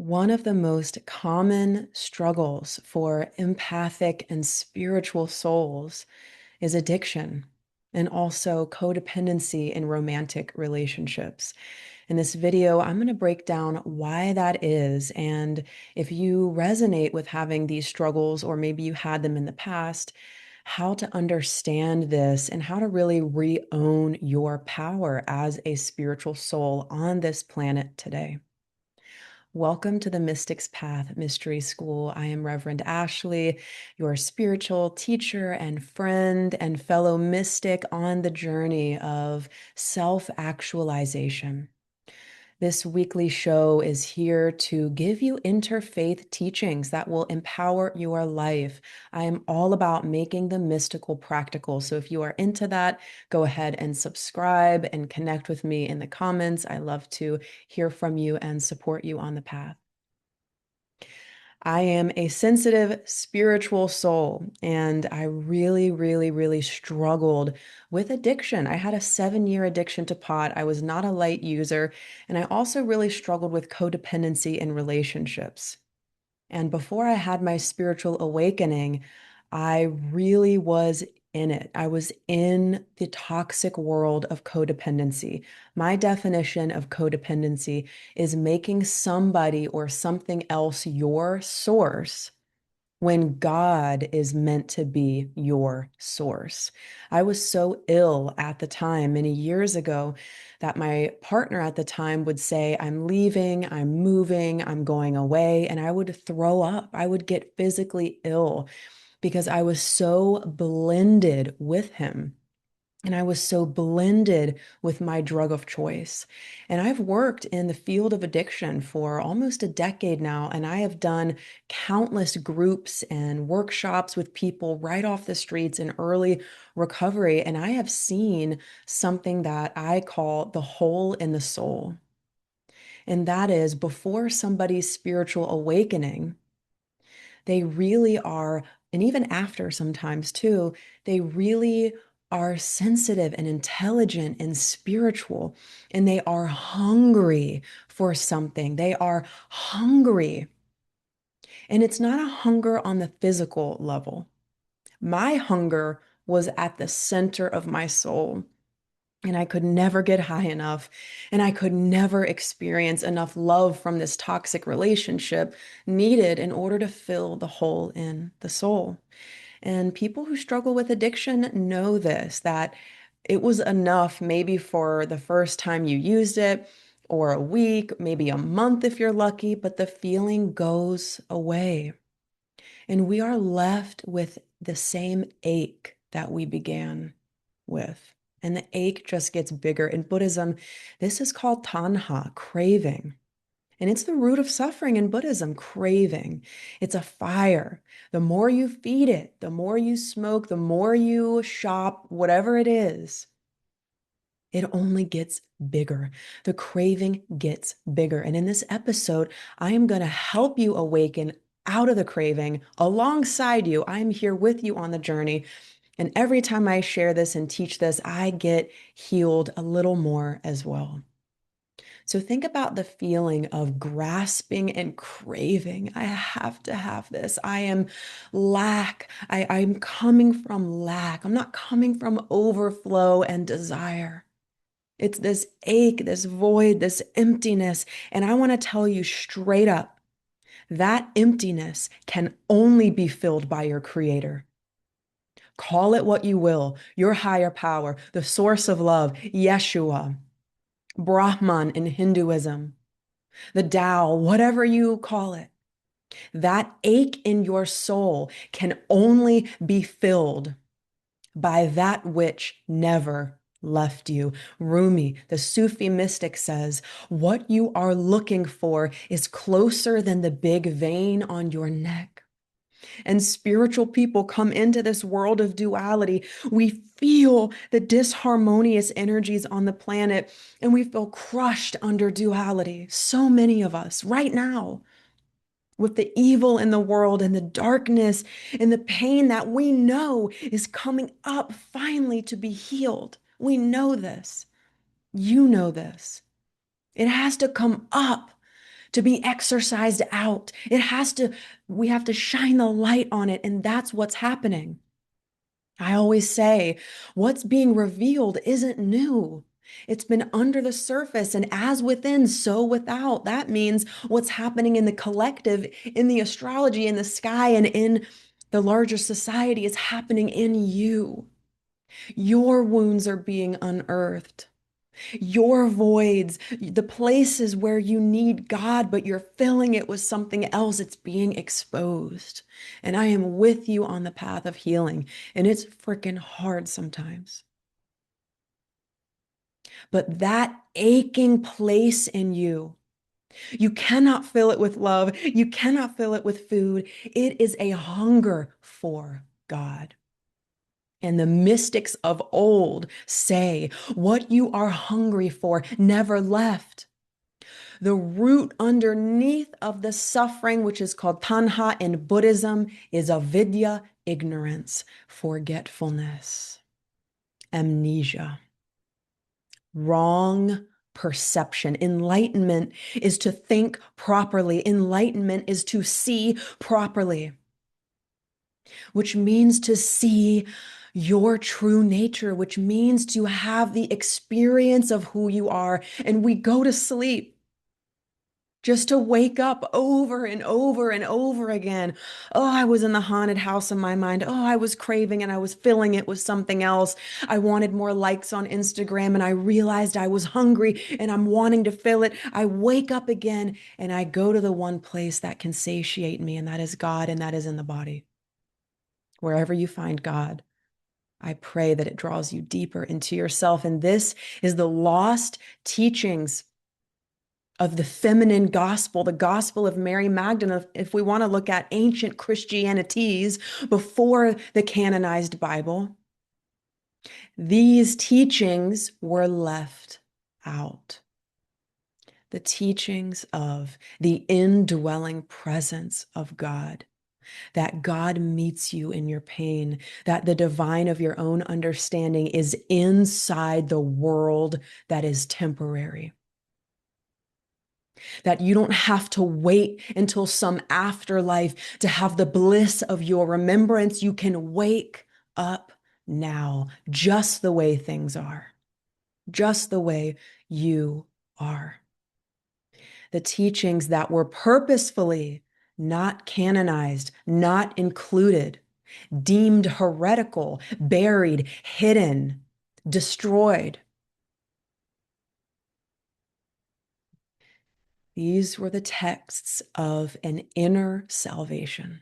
One of the most common struggles for empathic and spiritual souls is addiction and also codependency in romantic relationships. In this video, I'm going to break down why that is. And if you resonate with having these struggles, or maybe you had them in the past, how to understand this and how to really re-own your power as a spiritual soul on this planet today. Welcome to the Mystic's Path Mystery School. I am Reverend Ashley, your spiritual teacher and friend and fellow mystic on the journey of self-actualization. This weekly show is here to give you interfaith teachings that will empower your life. I am all about making the mystical practical. So if you are into that, go ahead and subscribe and connect with me in the comments. I love to hear from you and support you on the path. I am a sensitive spiritual soul, and I really struggled with addiction. I had a 7-year addiction to pot. I was not a light user, and I also really struggled with codependency in relationships. And before I had my spiritual awakening, I really was in it. I was in the toxic world of codependency. My definition of codependency is making somebody or something else your source when God is meant to be your source. I was so ill at the time, many years ago, that my partner at the time would say, I'm leaving, I'm moving, I'm going away, and I would throw up. I would get physically ill because I was so blended with him. And I was so blended with my drug of choice. And I've worked in the field of addiction for almost a decade now. And I have done countless groups and workshops with people right off the streets in early recovery. And I have seen something that I call the hole in the soul. And that is before somebody's spiritual awakening, they really are, and even after sometimes too, they really are sensitive and intelligent and spiritual, and they are hungry for something. They are hungry. And it's not a hunger on the physical level. My hunger was at the center of my soul. And I could never get high enough. And I could never experience enough love from this toxic relationship needed in order to fill the hole in the soul. And people who struggle with addiction know this, that it was enough maybe for the first time you used it, or a week, maybe a month if you're lucky, but the feeling goes away. And we are left with the same ache that we began with. And the ache just gets bigger. In Buddhism, this is called tanha, craving. And it's the root of suffering in Buddhism, craving. It's a fire. The more you feed it, the more you smoke, the more you shop, whatever it is, it only gets bigger. The craving gets bigger. And in this episode, I am going to help you awaken out of the craving alongside you. I'm here with you on the journey. And every time I share this and teach this, I get healed a little more as well. So think about the feeling of grasping and craving. I have to have this. I am lack. I'm coming from lack. I'm not coming from overflow and desire. It's this ache, this void, this emptiness. And I want to tell you straight up, that emptiness can only be filled by your creator. Call it what you will, your higher power, the source of love, Yeshua, Brahman in Hinduism, the Tao, whatever you call it. That ache in your soul can only be filled by that which never left you. Rumi, the Sufi mystic, says, what you are looking for is closer than the big vein on your neck. And spiritual people come into this world of duality. We feel the disharmonious energies on the planet, and we feel crushed under duality. So many of us right now, with the evil in the world and the darkness and the pain that we know is coming up finally to be healed. We know this. You know this. It has to come up to be exercised out. We have to shine the light on it, and that's what's happening. I always say, what's being revealed isn't new. It's been under the surface, and as within, so without. That means what's happening in the collective, in the astrology, in the sky, and in the larger society is happening in you. Your wounds are being unearthed. Your voids, the places where you need God, but you're filling it with something else, it's being exposed. And I am with you on the path of healing. And it's freaking hard sometimes. But that aching place in you, you cannot fill it with love. You cannot fill it with food. It is a hunger for God. And the mystics of old say, what you are hungry for never left. The root underneath of the suffering, which is called tanha in Buddhism, is avidya, ignorance, forgetfulness, amnesia, wrong perception. Enlightenment is to think properly. Enlightenment is to see properly, which means to see your true nature, which means to have the experience of who you are. And we go to sleep just to wake up over and over and over again. Oh, I was in the haunted house in my mind. Oh, I was craving and I was filling it with something else. I wanted more likes on Instagram and I realized I was hungry and I'm wanting to fill it. I wake up again and I go to the one place that can satiate me, and that is God, and that is in the body. Wherever you find God, I pray that it draws you deeper into yourself. And this is the lost teachings of the feminine gospel, the gospel of Mary Magdalene, if we want to look at ancient Christianities before the canonized Bible. These teachings were left out. The teachings of the indwelling presence of God, that God meets you in your pain, that the divine of your own understanding is inside the world that is temporary. That you don't have to wait until some afterlife to have the bliss of your remembrance. You can wake up now, just the way things are, just the way you are. The teachings that were purposefully not canonized, not included, deemed heretical, buried, hidden, destroyed. These were the texts of an inner salvation,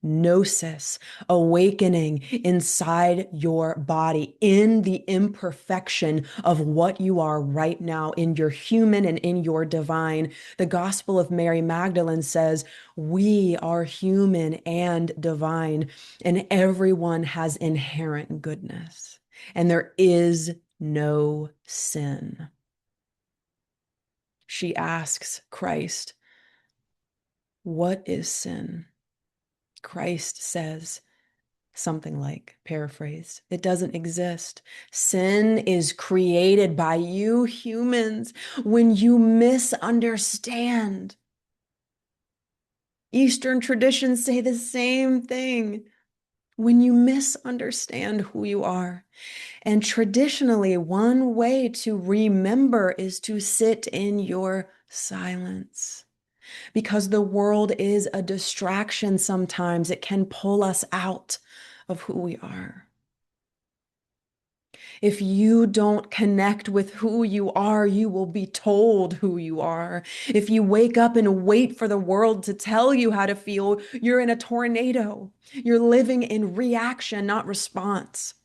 Gnosis, awakening inside your body in the imperfection of what you are right now in your human and in your divine. The Gospel of Mary Magdalene says, we are human and divine, and everyone has inherent goodness, and there is no sin. She asks Christ, what is sin? Christ says something like, paraphrased, it doesn't exist. Sin is created by you humans when you misunderstand. Eastern traditions say the same thing. When you misunderstand who you are. And traditionally, one way to remember is to sit in your silence. Because the world is a distraction sometimes. It can pull us out of who we are. If you don't connect with who you are, you will be told who you are. If you wake up and wait for the world to tell you how to feel, you're in a tornado. You're living in reaction, not response.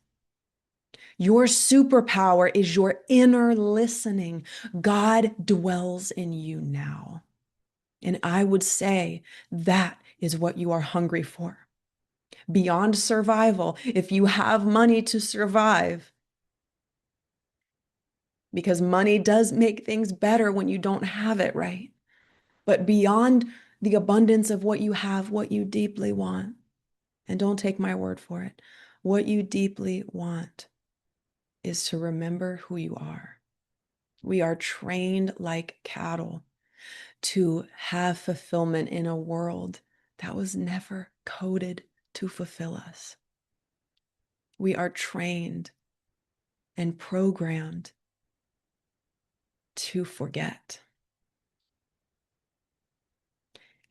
Your superpower is your inner listening. God dwells in you now. And I would say that is what you are hungry for. Beyond survival, if you have money to survive, because money does make things better when you don't have it, right? But beyond the abundance of what you have, what you deeply want, and don't take my word for it, what you deeply want is to remember who you are. We are trained like cattle to have fulfillment in a world that was never coded to fulfill us. We are trained and programmed to forget.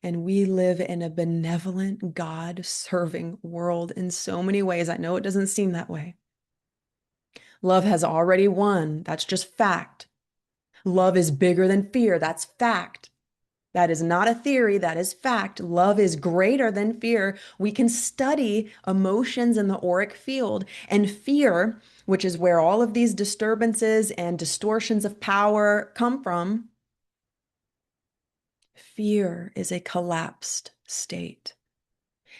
And we live in a benevolent, God-serving world in so many ways. I know it doesn't seem that way. Love has already won. That's just fact. Love is bigger than fear. That's fact. That is not a theory. That is fact. Love is greater than fear. We can study emotions in the auric field, and fear, which is where all of these disturbances and distortions of power come from. Fear is a collapsed state,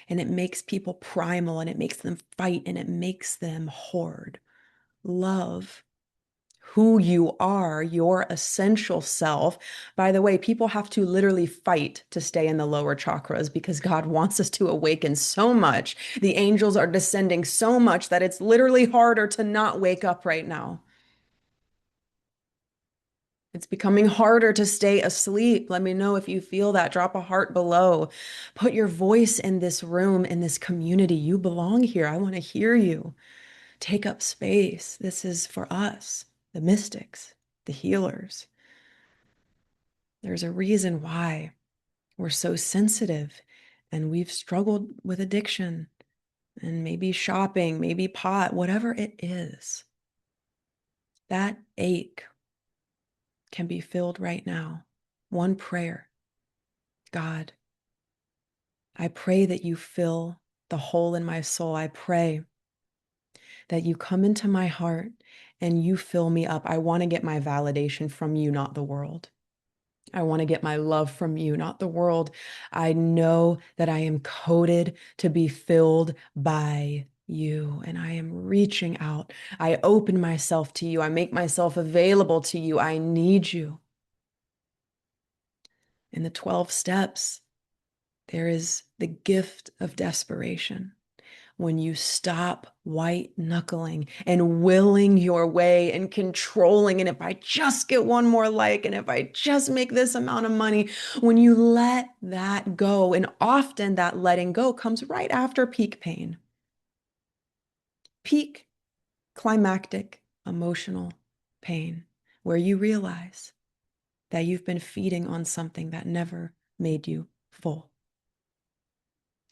and it makes people primal, and it makes them fight, and it makes them hoard. Love, who you are, your essential self. By the way, people have to literally fight to stay in the lower chakras because God wants us to awaken so much. The angels are descending so much that it's literally harder to not wake up right now. It's becoming harder to stay asleep. Let me know if you feel that. Drop a heart below. Put your voice in this room, in this community. You belong here. I want to hear you. Take up space. This is for us, the mystics, the healers. There's a reason why we're so sensitive and we've struggled with addiction and maybe shopping, maybe pot, whatever it is. That ache can be filled right now. One prayer. God, I pray that you fill the hole in my soul. I pray that you come into my heart and you fill me up. I want to get my validation from you, not the world. I want to get my love from you, not the world. I know that I am coded to be filled by you, and I am reaching out. I open myself to you. I make myself available to you. I need you. In the 12 steps, there is the gift of desperation. When you stop white knuckling and willing your way and controlling, and if I just get one more like, and if I just make this amount of money, when you let that go, and often that letting go comes right after peak pain, peak climactic emotional pain, where you realize that you've been feeding on something that never made you full.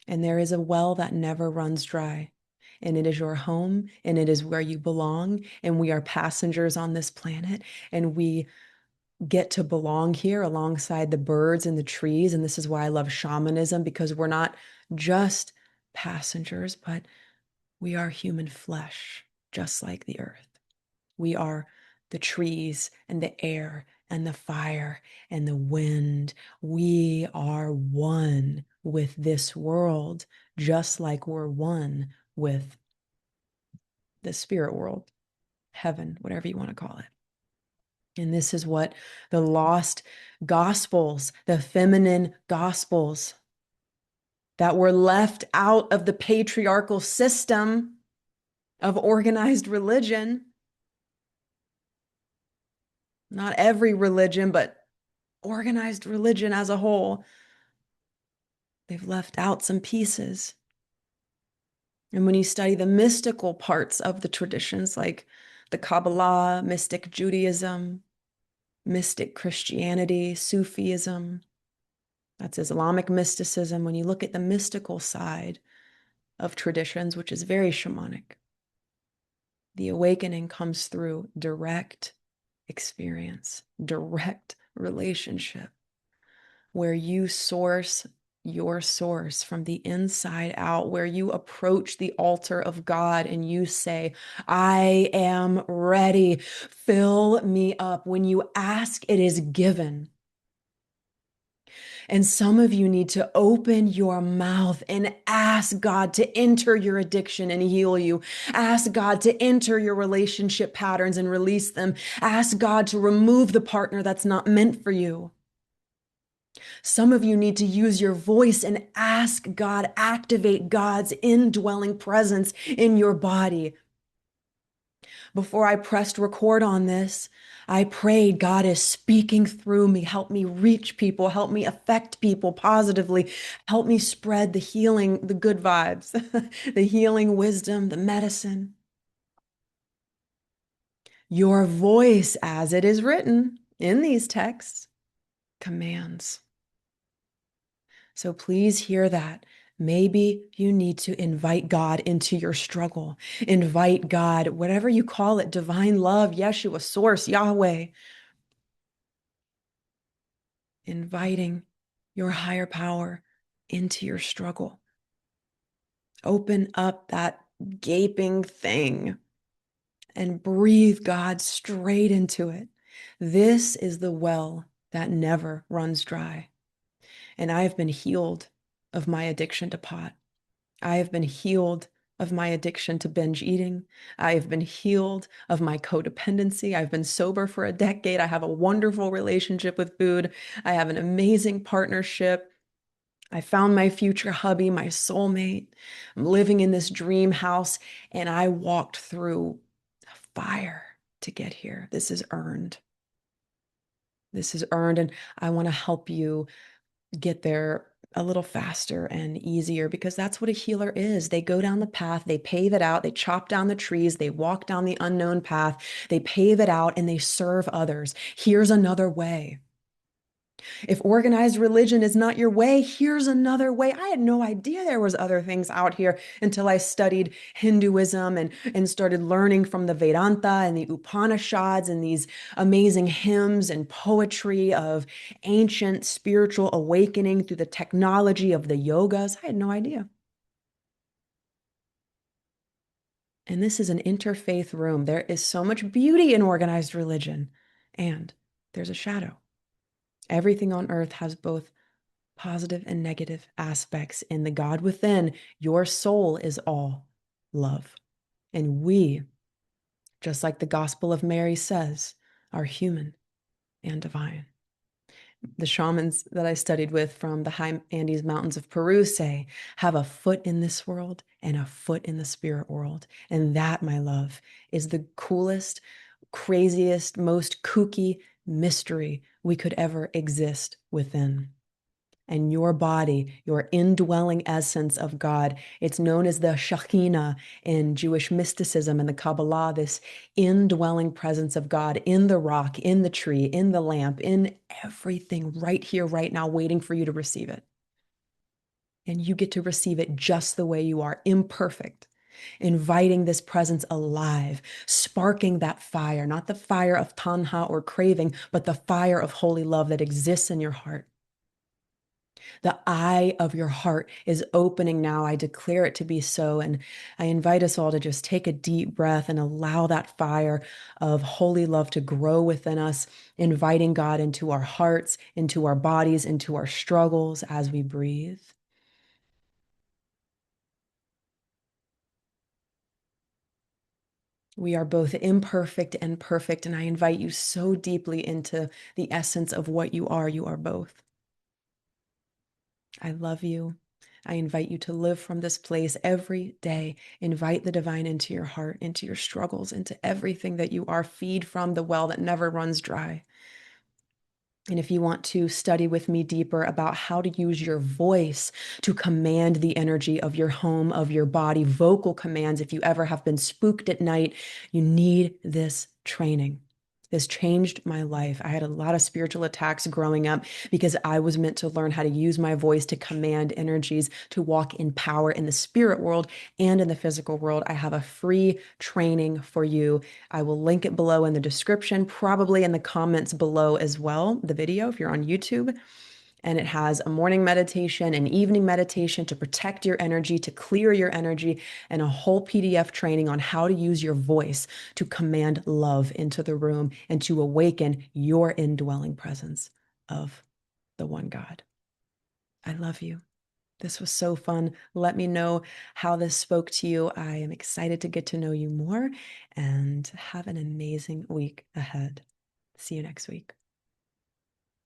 And there is a well that never runs dry. And it is your home, and it is where you belong. And we are passengers on this planet, and we get to belong here alongside the birds and the trees. And this is why I love shamanism, because we're not just passengers, but we are human flesh, just like the earth. We are the trees and the air and the fire and the wind. We are one with this world, just like we're one with the spirit world, heaven, whatever you want to call it. And this is what the lost gospels, the feminine gospels that were left out of the patriarchal system of organized religion, not every religion, but organized religion as a whole, they've left out some pieces. And when you study the mystical parts of the traditions, like the Kabbalah, mystic Judaism, mystic Christianity, Sufism, that's Islamic mysticism. When you look at the mystical side of traditions, which is very shamanic, the awakening comes through direct experience, direct relationship, where you source your source from the inside out, where you approach the altar of God and you say, I am ready. Fill me up. When you ask, it is given. And some of you need to open your mouth and ask God to enter your addiction and heal you. Ask God to enter your relationship patterns and release them. Ask God to remove the partner that's not meant for you. Some of you need to use your voice and ask God, activate God's indwelling presence in your body. Before I pressed record on this, I prayed, God is speaking through me. Help me reach people. Help me affect people positively. Help me spread the healing, the good vibes, the healing wisdom, the medicine. Your voice, as it is written in these texts, commands. So please hear that. Maybe you need to invite God into your struggle. Invite God, whatever you call it, divine love, Yeshua, source, Yahweh. Inviting your higher power into your struggle. Open up that gaping thing and breathe God straight into it. This is the well that never runs dry. And I have been healed of my addiction to pot. I have been healed of my addiction to binge eating. I have been healed of my codependency. I've been sober for a decade. I have a wonderful relationship with food. I have an amazing partnership. I found my future hubby, my soulmate. I'm living in this dream house, and I walked through fire to get here. This is earned. This is earned, and I want to help you get there a little faster and easier because that's what a healer is. They go down the path, they pave it out, they chop down the trees, they walk down the unknown path, they pave it out, and they serve others. Here's another way. If organized religion is not your way, here's another way. I had no idea there was other things out here until I studied Hinduism and started learning from the Vedanta and the Upanishads and these amazing hymns and poetry of ancient spiritual awakening through the technology of the yogas. I had no idea. And this is an interfaith room. There is so much beauty in organized religion, and there's a shadow. Everything on earth has both positive and negative aspects. In the God within, your soul is all love. And we, just like the Gospel of Mary says, are human and divine. The shamans that I studied with from the high Andes Mountains of Peru say, have a foot in this world and a foot in the spirit world. And that, my love, is the coolest, craziest, most kooky mystery we could ever exist within. And your body, your indwelling essence of God. It's known as the Shekhinah in Jewish mysticism and the Kabbalah, this indwelling presence of God in the rock, in the tree, in the lamp, in everything right here, right now, waiting for you to receive it. And you get to receive it just the way you are, imperfect, inviting this presence alive, sparking that fire, not the fire of tanha or craving, but the fire of holy love that exists in your heart. The eye of your heart is opening now. I declare it to be so. And I invite us all to just take a deep breath and allow that fire of holy love to grow within us, inviting God into our hearts, into our bodies, into our struggles as we breathe. We are both imperfect and perfect, and I invite you so deeply into the essence of what you are. You are both. I love you. I invite you to live from this place every day. Invite the divine into your heart, into your struggles, into everything that you are. Feed from the well that never runs dry. And if you want to study with me deeper about how to use your voice to command the energy of your home, of your body, vocal commands, if you ever have been spooked at night, you need this training. This changed my life. I had a lot of spiritual attacks growing up because I was meant to learn how to use my voice to command energies, to walk in power in the spirit world and in the physical world. I have a free training for you. I will link it below in the description, probably in the comments below as well, the video if you're on YouTube. And it has a morning meditation, an evening meditation to protect your energy, to clear your energy, and a whole PDF training on how to use your voice to command love into the room and to awaken your indwelling presence of the one God. I love you. This was so fun. Let me know how this spoke to you. I am excited to get to know you more and have an amazing week ahead. See you next week.